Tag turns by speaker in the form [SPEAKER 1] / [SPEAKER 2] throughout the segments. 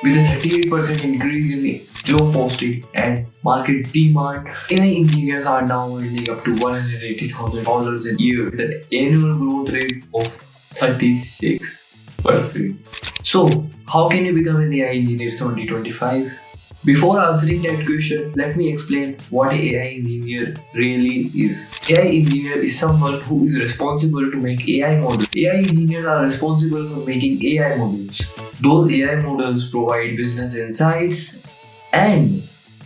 [SPEAKER 1] With a 38% increase in job posting and market demand, AI engineers are now earning up to $180,000 a year with an annual growth rate of 36%. So, how can you become an AI engineer in 2025? Before answering that question, let me explain what an AI engineer really is. AI engineer is someone who is responsible to make AI models. AI engineers are responsible for making AI models. Those AI models provide business insights. And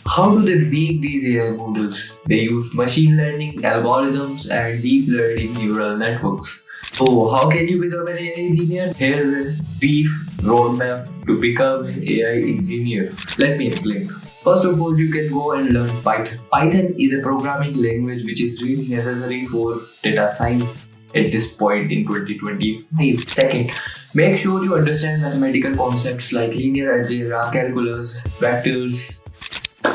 [SPEAKER 1] how do they make these AI models? They use machine learning algorithms and deep learning neural networks. So, how can you become an AI engineer? Here's a brief roadmap to become an AI engineer. Let me explain. First of all, you can go and learn Python. Python is a programming language which is really necessary for data science at this point in 2025. Second, make sure you understand mathematical concepts like linear algebra, calculus, vectors.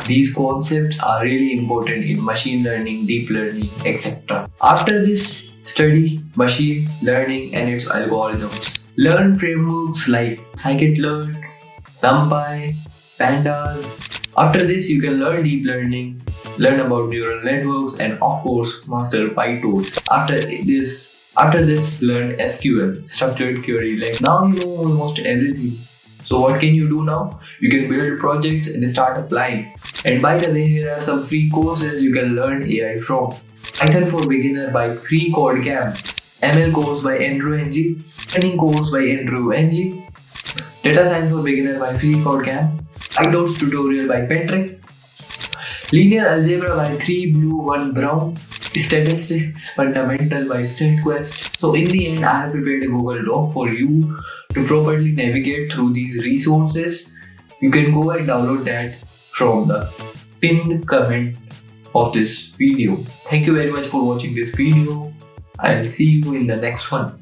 [SPEAKER 1] These concepts are really important in machine learning, deep learning, etc. After this, study machine learning and its algorithms. Learn frameworks like scikit-learn, NumPy, Pandas. After this, you can learn deep learning, learn about neural networks, and of course, master PyTorch. After this, learn SQL, structured query. Like now you know almost everything. So what can you do now? You can build projects and start applying. And by the way, here are some free courses you can learn AI from. Python for Beginner by FreeCodeCamp, ML course by Andrew Ng, Training course by Andrew Ng, Data Science for Beginner by FreeCodeCamp, PyTorch tutorial by Patrick, Linear Algebra by 3 Blue 1 Brown, Statistics Fundamental by StatQuest. So in the end, I have prepared a Google Doc for you to properly navigate through these resources. You can go and download that from the pinned comment of this video. Thank you very much for watching this video. I'll see you in the next one.